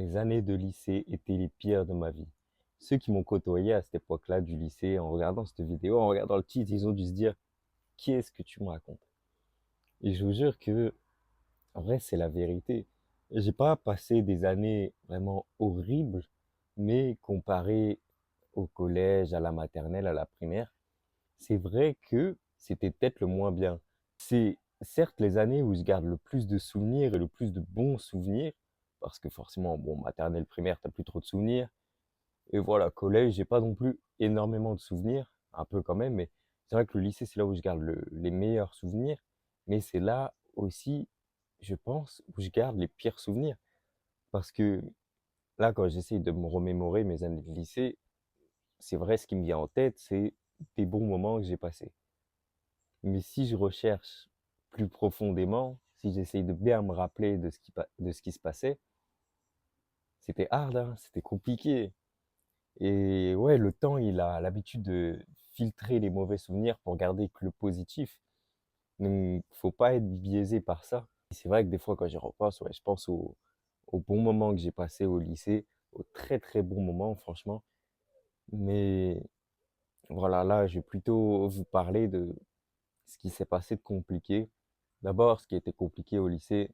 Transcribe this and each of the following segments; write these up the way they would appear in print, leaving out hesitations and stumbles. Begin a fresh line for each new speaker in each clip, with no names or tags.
Les années de lycée étaient les pires de ma vie. Ceux qui m'ont côtoyé à cette époque-là du lycée, en regardant cette vidéo, en regardant le titre, ils ont dû se dire, qu'est-ce que tu me racontes? Et je vous jure que, en vrai, c'est la vérité. J'ai pas passé des années vraiment horribles, mais comparé au collège, à la maternelle, à la primaire, c'est vrai que c'était peut-être le moins bien. C'est certes les années où je garde le plus de souvenirs et le plus de bons souvenirs, parce que forcément, bon, maternelle, primaire, t'as plus trop de souvenirs. Et voilà, collège, j'ai pas non plus énormément de souvenirs, un peu quand même, mais c'est vrai que le lycée, c'est là où je garde les meilleurs souvenirs, mais c'est là aussi, je pense, où je garde les pires souvenirs. Parce que là, quand j'essaye de me remémorer mes années de lycée, c'est vrai, ce qui me vient en tête, c'est des bons moments que j'ai passés. Mais si je recherche plus profondément, si j'essaye de bien me rappeler de ce qui se passait, c'était hard, hein, c'était compliqué. Et ouais, le temps, il a l'habitude de filtrer les mauvais souvenirs pour garder que le positif. Donc, faut pas être biaisé par ça. Et c'est vrai que des fois, quand j'y repense, ouais, je pense aux bons moments que j'ai passés au lycée, aux très très bons moments, franchement. Mais voilà, là, je vais plutôt vous parler de ce qui s'est passé de compliqué. D'abord, ce qui était compliqué au lycée,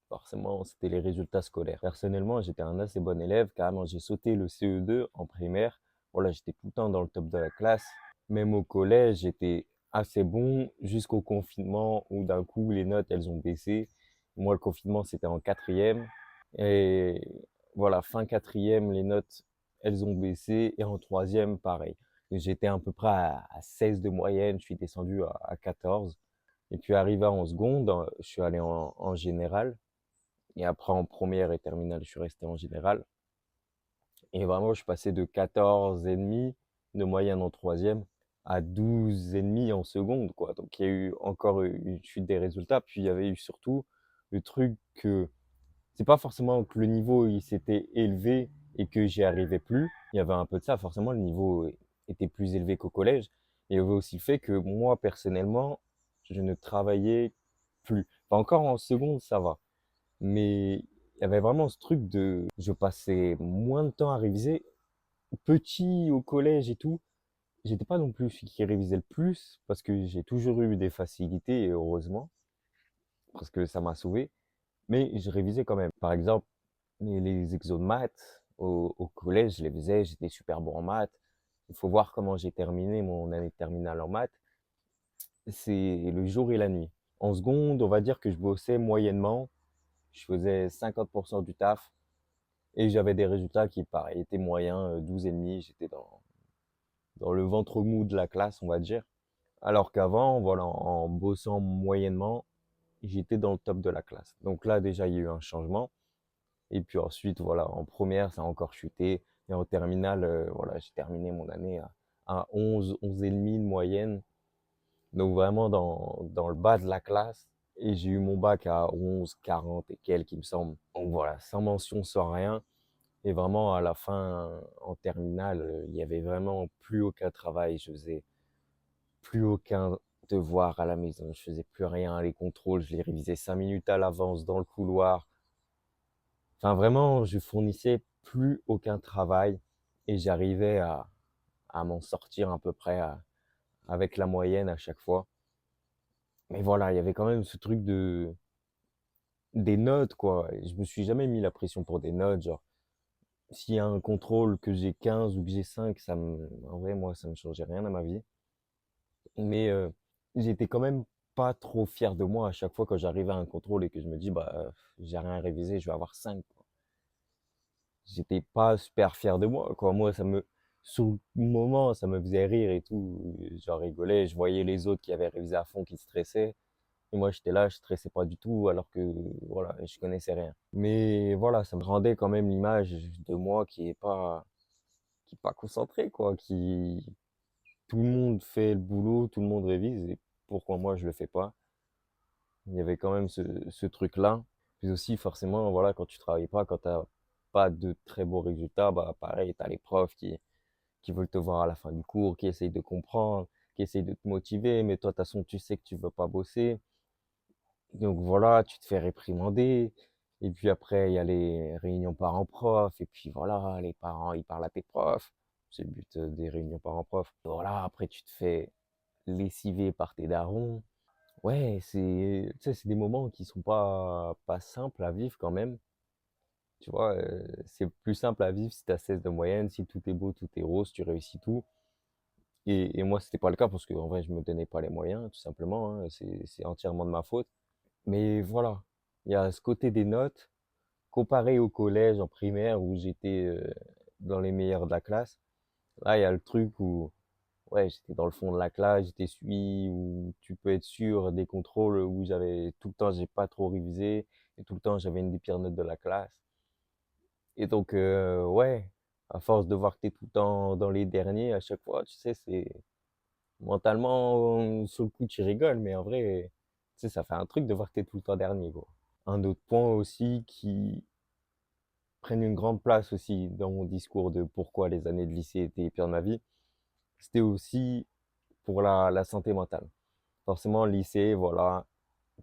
forcément, c'était les résultats scolaires. Personnellement, j'étais un assez bon élève. Carrément, j'ai sauté le CE2 en primaire. Voilà, j'étais tout le temps dans le top de la classe. Même au collège, j'étais assez bon jusqu'au confinement où d'un coup, les notes, elles ont baissé. Moi, le confinement, c'était en quatrième. Et voilà, fin quatrième, les notes, elles ont baissé. Et en troisième, pareil. J'étais à peu près à 16 de moyenne. Je suis descendu à 14. Et puis arrivé en seconde, je suis allé en général. Et après en première et terminale, je suis resté en général. Et vraiment, je suis passé de 14,5 de moyenne en troisième à 12,5 en seconde, quoi. Donc il y a eu encore une chute des résultats. Puis il y avait eu surtout le truc que c'est pas forcément que le niveau il s'était élevé et que j'y arrivais plus. Il y avait un peu de ça. Forcément, le niveau était plus élevé qu'au collège. Et il y avait aussi le fait que moi, personnellement, je ne travaillais plus. Enfin, encore en seconde, ça va. Mais il y avait vraiment ce truc de, je passais moins de temps à réviser. Petit au collège et tout, j'étais pas non plus celui qui révisait le plus parce que j'ai toujours eu des facilités et heureusement, parce que ça m'a sauvé. Mais je révisais quand même. Par exemple, les exos de maths au collège, je les faisais, j'étais super bon en maths. Il faut voir comment j'ai terminé mon année de terminale en maths. C'est le jour et la nuit. En seconde, on va dire que je bossais moyennement. Je faisais 50% du taf et j'avais des résultats qui, pareil, étaient moyens, 12,5. J'étais dans le ventre mou de la classe, on va dire. Alors qu'avant, voilà, en bossant moyennement, j'étais dans le top de la classe. Donc là, déjà, il y a eu un changement. Et puis ensuite, voilà, en première, ça a encore chuté. Et en terminale, voilà, j'ai terminé mon année à 11,5 de moyenne. Donc vraiment dans le bas de la classe. Et j'ai eu mon bac à 11, 40 et quelques, il me semble. Donc voilà, sans mention, sans rien. Et vraiment, à la fin, en terminale, il y avait vraiment plus aucun travail. Je faisais plus aucun devoir à la maison. Je faisais plus rien. Les contrôles, je les révisais 5 minutes à l'avance dans le couloir. Enfin, vraiment, je fournissais plus aucun travail et j'arrivais à m'en sortir à peu près avec la moyenne à chaque fois. Mais voilà, il y avait quand même ce truc des notes, quoi. Je me suis jamais mis la pression pour des notes. Genre, s'il y a un contrôle que j'ai 15 ou que j'ai 5, en vrai, moi, ça ne changeait rien à ma vie. Mais j'étais quand même pas trop fier de moi à chaque fois quand j'arrivais à un contrôle et que je me dis, bah, j'ai rien révisé, je vais avoir 5. J'étais pas super fier de moi, quoi. Moi, sur le moment, ça me faisait rire et tout. J'en rigolais, je voyais les autres qui avaient révisé à fond, qui stressaient. Et moi, j'étais là, je stressais pas du tout, alors que, voilà, je connaissais rien. Mais voilà, ça me rendait quand même l'image de moi qui est pas concentré, quoi. Tout le monde fait le boulot, tout le monde révise, et pourquoi moi, je le fais pas? Il y avait quand même ce truc-là. Puis aussi, forcément, voilà, quand tu travailles pas, quand t'as pas de très beaux résultats, bah, pareil, t'as les profs qui veulent te voir à la fin du cours, qui essayent de comprendre, qui essayent de te motiver, mais toi, de toute façon, tu sais que tu veux pas bosser. Donc voilà, tu te fais réprimander. Et puis après, il y a les réunions parents-prof. Et puis voilà, les parents, ils parlent à tes profs. C'est le but des réunions parents-prof. Voilà, après, tu te fais lessiver par tes darons. Ouais, tu sais, c'est des moments qui sont pas simples à vivre quand même. Tu vois, c'est plus simple à vivre si tu as 16 de moyenne, si tout est beau, tout est rose, tu réussis tout. Et moi, c'était pas le cas parce qu'en vrai, je me donnais pas les moyens, tout simplement, hein. C'est entièrement de ma faute. Mais voilà, il y a ce côté des notes, comparé au collège, en primaire, où j'étais dans les meilleurs de la classe. Là, il y a le truc où, ouais, j'étais dans le fond de la classe, j'étais celui où tu peux être sûr des contrôles où j'avais tout le temps, j'ai pas trop révisé, et tout le temps, j'avais une des pires notes de la classe. Et donc, ouais, à force de voir que t'es tout le temps dans les derniers, à chaque fois, tu sais, c'est mentalement, sur le coup, tu rigoles, mais en vrai, tu sais, ça fait un truc de voir que t'es tout le temps dernier, quoi. Un autre point aussi qui prenne une grande place aussi dans mon discours de pourquoi les années de lycée étaient les pires de ma vie, c'était aussi pour la santé mentale. Forcément, le lycée, voilà,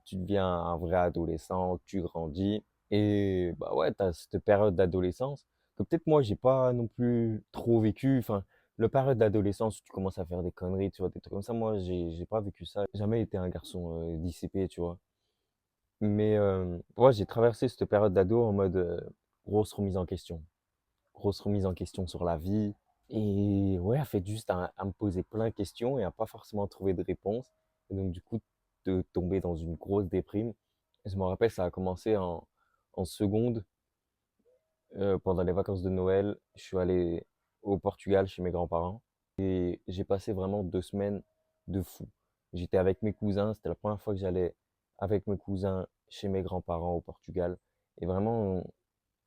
tu deviens un vrai adolescent, tu grandis. Et bah ouais, tu as cette période d'adolescence que peut-être moi, j'ai pas non plus trop vécu. Enfin, le période d'adolescence où tu commences à faire des conneries, tu vois, des trucs comme ça, moi, j'ai pas vécu ça. J'ai jamais été un garçon dissipé, tu vois. Mais ouais, j'ai traversé cette période d'ado en mode grosse remise en question. Grosse remise en question sur la vie. Et ouais, elle fait juste à me poser plein de questions et à pas forcément trouver de réponse. Et donc, du coup, de tomber dans une grosse déprime. Et je me rappelle, ça a commencé en seconde, pendant les vacances de Noël. Je suis allé au Portugal chez mes grands-parents. Et j'ai passé vraiment 2 semaines de fou. J'étais avec mes cousins. C'était la première fois que j'allais avec mes cousins chez mes grands-parents au Portugal. Et vraiment,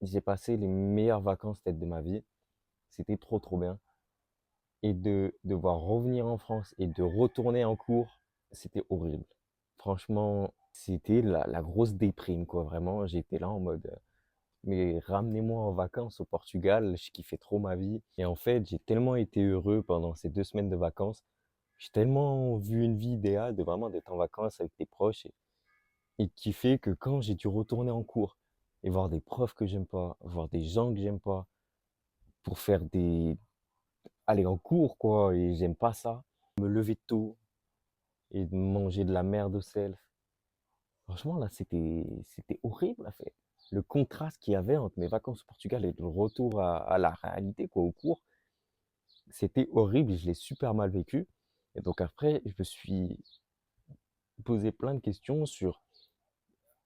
j'ai passé les meilleures vacances peut-être de ma vie. C'était trop, trop bien. Et de devoir revenir en France et de retourner en cours, c'était horrible. Franchement, c'était la grosse déprime, quoi. Vraiment, j'étais là en mode, mais ramenez-moi en vacances au Portugal, je kiffais trop ma vie. Et en fait, j'ai tellement été heureux pendant ces 2 semaines de vacances. J'ai tellement vu une vie idéale de vraiment d'être en vacances avec tes proches et qui fait que quand j'ai dû retourner en cours et voir des profs que j'aime pas, voir des gens que j'aime pas, pour faire aller en cours, quoi, et j'aime pas ça. Me lever tôt et de manger de la merde au self. Franchement, là, c'était horrible à faire. Le contraste qu'il y avait entre mes vacances au Portugal et le retour à la réalité, quoi, au cours, c'était horrible et je l'ai super mal vécu. Et donc après, je me suis posé plein de questions sur,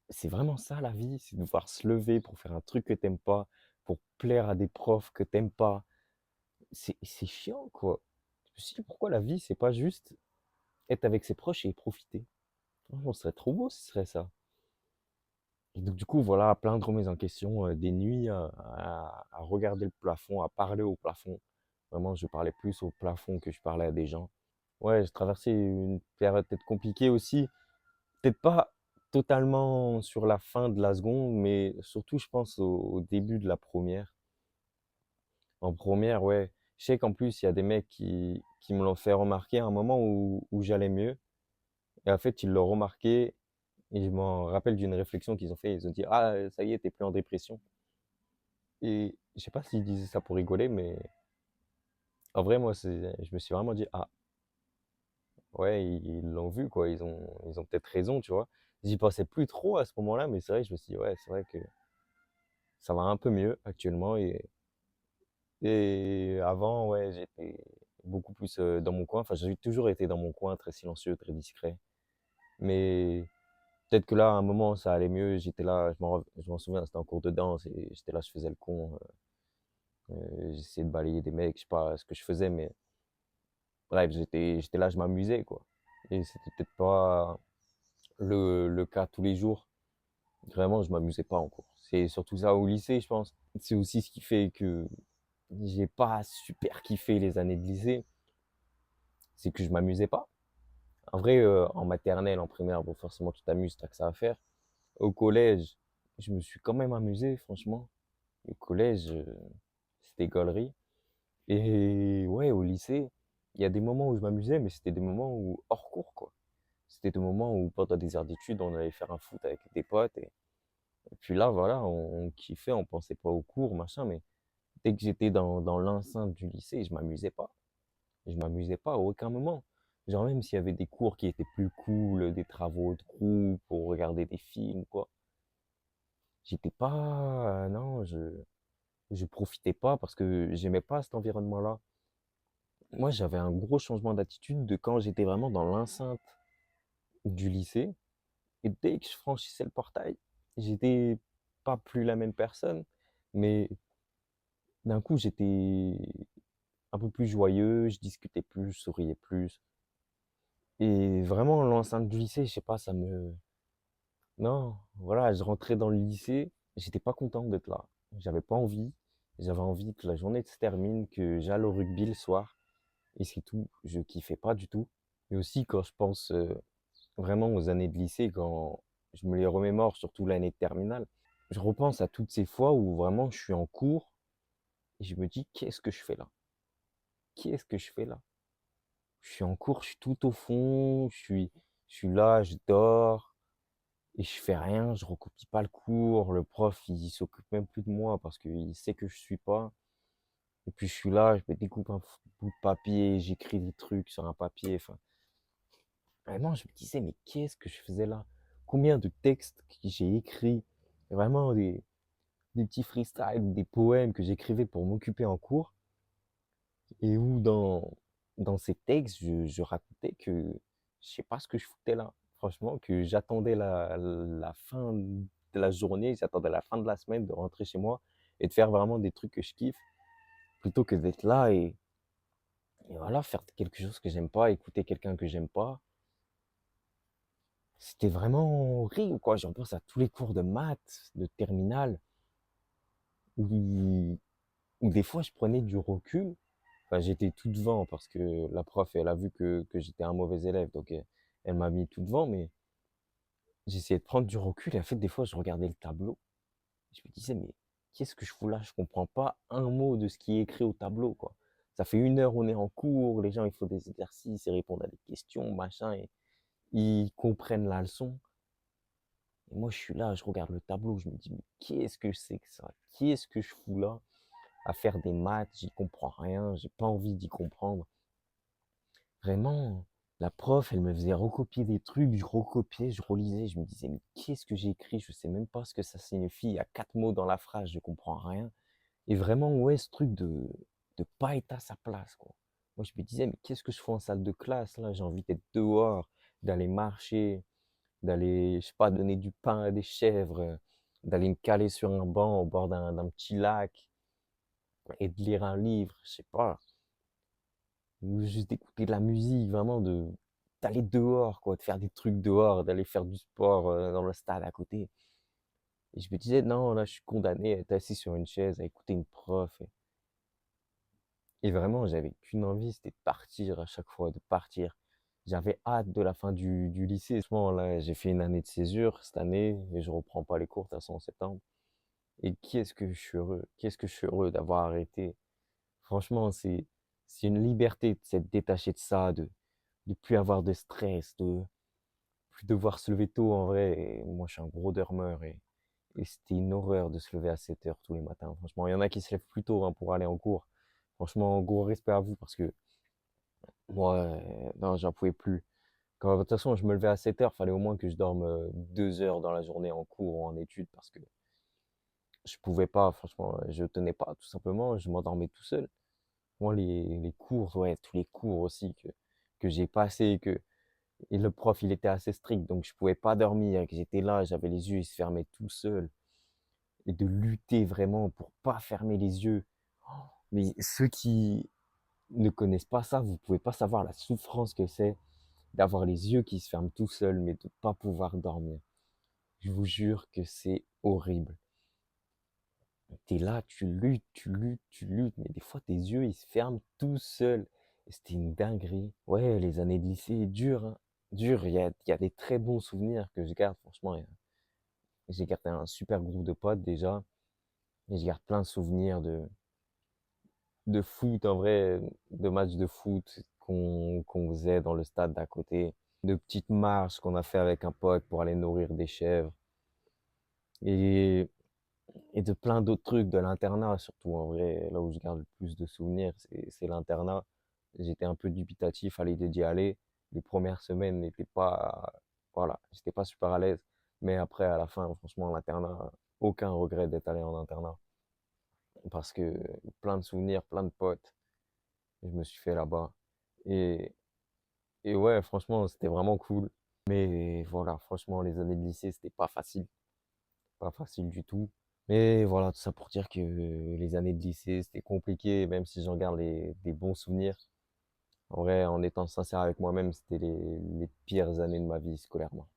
c'est vraiment ça la vie, c'est de devoir se lever pour faire un truc que t'aimes pas, pour plaire à des profs que t'aimes pas. C'est chiant, quoi. Je me suis dit, pourquoi la vie, c'est pas juste être avec ses proches et y profiter. Franchement, ce serait trop beau si ce serait ça. Et donc, du coup, voilà, plein de remises en question, des nuits à regarder le plafond, à parler au plafond. Vraiment, je parlais plus au plafond que je parlais à des gens. Ouais, j'ai traversé une période peut-être compliquée aussi. Peut-être pas totalement sur la fin de la seconde, mais surtout, je pense, au début de la première. En première, ouais. Je sais qu'en plus, il y a des mecs qui me l'ont fait remarquer à un moment où j'allais mieux. Et en fait, ils l'ont remarqué. Et je m'en rappelle d'une réflexion qu'ils ont fait. Ils ont dit, ah, ça y est, t'es plus en dépression. Et je sais pas s'ils disaient ça pour rigoler, mais en vrai, moi, je me suis vraiment dit, ah, ouais, ils l'ont vu, quoi. Ils ont peut-être raison, tu vois. J'y pensais plus trop à ce moment-là, mais c'est vrai que je me suis dit, ouais, c'est vrai que ça va un peu mieux actuellement. Et avant, ouais, j'étais beaucoup plus dans mon coin. Enfin, j'ai toujours été dans mon coin, très silencieux, très discret. Mais peut-être que là, à un moment, ça allait mieux. J'étais là, je m'en souviens, c'était en cours de danse et j'étais là, je faisais le con. J'essayais de balayer des mecs, je sais pas ce que je faisais, mais bref, j'étais là, je m'amusais, quoi. Et c'était peut-être pas le cas tous les jours. Vraiment, je m'amusais pas en cours. C'est surtout ça au lycée, je pense. C'est aussi ce qui fait que j'ai pas super kiffé les années de lycée, c'est que je m'amusais pas. En vrai, en maternelle, en primaire, bon, forcément, tu t'amuses, t'as que ça à faire. Au collège, je me suis quand même amusé, franchement. Au collège, c'était gaulerie. Et ouais, au lycée, il y a des moments où je m'amusais, mais c'était des moments où hors cours, quoi. C'était des moments où pendant des heures d'études, on allait faire un foot avec des potes et Et puis là, voilà, on kiffait, on pensait pas aux cours, machin, mais dès que j'étais dans l'enceinte du lycée, je m'amusais pas. Je m'amusais pas à aucun moment. Genre même s'il y avait des cours qui étaient plus cool, des travaux de groupe, pour regarder des films, quoi. J'étais pas, non, je profitais pas parce que j'aimais pas cet environnement-là. Moi, j'avais un gros changement d'attitude de quand j'étais vraiment dans l'enceinte du lycée. Et dès que je franchissais le portail, j'étais pas plus la même personne, mais d'un coup, j'étais un peu plus joyeux, je discutais plus, je souriais plus. Et vraiment, l'enceinte du lycée, je sais pas, ça me... Non, voilà, je rentrais dans le lycée, j'étais pas content d'être là. J'avais pas envie. J'avais envie que la journée se termine, que j'aille au rugby le soir. Et c'est tout. Je kiffais pas du tout. Et aussi, quand je pense vraiment aux années de lycée, quand je me les remémore, surtout l'année de terminale, je repense à toutes ces fois où vraiment je suis en cours et je me dis, qu'est-ce que je fais là? Qu'est-ce que je fais là? Je suis en cours, je suis tout au fond, je suis là, je dors et je fais rien, je recopie pas le cours. Le prof, il s'occupe même plus de moi parce qu'il sait que je suis pas. Et puis je suis là, je me découpe un bout de papier, j'écris des trucs sur un papier. Enfin, vraiment, je me disais, mais qu'est-ce que je faisais là? Combien de textes que j'ai écrits? Vraiment des petits freestyles, des poèmes que j'écrivais pour m'occuper en cours. Et où dans ces textes, je racontais que je sais pas ce que je foutais là. Franchement, que j'attendais la fin de la journée, j'attendais la fin de la semaine de rentrer chez moi et de faire vraiment des trucs que je kiffe, plutôt que d'être là et voilà, faire quelque chose que j'aime pas, écouter quelqu'un que j'aime pas. C'était vraiment horrible, quoi. Je repense à tous les cours de maths, de terminale, où, où des fois je prenais du recul. Enfin, j'étais tout devant parce que la prof, elle a vu que j'étais un mauvais élève, donc elle m'a mis tout devant, mais j'essayais de prendre du recul et en fait, des fois, je regardais le tableau. Je me disais, mais qu'est-ce que je fous là? Je comprends pas un mot de ce qui est écrit au tableau, quoi. Ça fait 1 heure, on est en cours, les gens, ils font des exercices, ils répondent à des questions, machin, et ils comprennent la leçon. Et moi, je suis là, je regarde le tableau, je me dis, mais qu'est-ce que c'est que ça? Qu'est-ce que je fous là à faire des maths? J'y comprends rien, j'ai pas envie d'y comprendre. Vraiment, la prof, elle me faisait recopier des trucs, je recopiais, je relisais, je me disais, mais qu'est-ce que j'ai écrit? Je sais même pas ce que ça signifie. Il y a 4 mots dans la phrase, je comprends rien. Et vraiment, ouais, ce truc de pas être à sa place, quoi. Moi, je me disais, mais qu'est-ce que je fais en salle de classe, là? J'ai envie d'être dehors, d'aller marcher, d'aller, je sais pas, donner du pain à des chèvres, d'aller me caler sur un banc au bord d'un petit lac et de lire un livre, je sais pas, ou juste d'écouter de la musique, vraiment d'aller dehors, quoi, de faire des trucs dehors, d'aller faire du sport dans le stade à côté. Et je me disais, non, là, je suis condamné à être assis sur une chaise, à écouter une prof. Et vraiment, j'avais qu'une envie, c'était de partir à chaque fois, de partir. J'avais hâte de la fin du lycée. Franchement, là, j'ai fait une année de césure cette année et je reprends pas les cours de toute façon en septembre. Et qu'est-ce que je suis heureux, qu'est-ce que je suis heureux d'avoir arrêté. Franchement, c'est une liberté de s'être détaché de ça, de plus avoir de stress, de plus devoir se lever tôt en vrai. Et moi, je suis un gros dormeur et c'était une horreur de se lever à 7 heures tous les matins. Franchement, il y en a qui se lèvent plus tôt hein, pour aller en cours. Franchement, gros respect à vous parce que moi, non, j'en pouvais plus. Quand, de toute façon, je me levais à 7 heures, fallait au moins que je dorme 2 heures dans la journée en cours ou en études parce que je pouvais pas, franchement, je tenais pas, tout simplement, je m'endormais tout seul. Moi, les cours, ouais, tous les cours aussi que j'ai passés, et le prof, il était assez strict, donc je pouvais pas dormir, que j'étais là, j'avais les yeux, ils se fermaient tout seuls, et de lutter vraiment pour pas fermer les yeux. Mais ceux qui ne connaissent pas ça, vous pouvez pas savoir la souffrance que c'est d'avoir les yeux qui se ferment tout seuls, mais de pas pouvoir dormir. Je vous jure que c'est horrible. T'es là, tu luttes, tu luttes, tu luttes, mais des fois tes yeux ils se ferment tout seuls. Et c'était une dinguerie. Ouais, les années de lycée, dur, hein. Dur, il y a des très bons souvenirs que je garde, franchement. J'ai gardé un super groupe de potes déjà. Et je garde plein de souvenirs de foot, en vrai, de matchs de foot qu'on faisait dans le stade d'à côté. De petites marches qu'on a fait avec un pote pour aller nourrir des chèvres. Et, et de plein d'autres trucs, de l'internat surtout en vrai, là où je garde le plus de souvenirs, c'est l'internat. J'étais un peu dubitatif à l'idée d'y aller. Les premières semaines n'étaient pas, voilà, j'étais pas super à l'aise. Mais après, à la fin, franchement, l'internat, aucun regret d'être allé en internat. Parce que plein de souvenirs, plein de potes, je me suis fait là-bas. Et, et ouais, franchement, c'était vraiment cool. Mais voilà, franchement, les années de lycée, c'était pas facile. Pas facile du tout. Mais voilà, tout ça pour dire que les années de lycée, c'était compliqué, même si j'en garde des bons souvenirs. En vrai, en étant sincère avec moi-même, c'était les pires années de ma vie scolairement.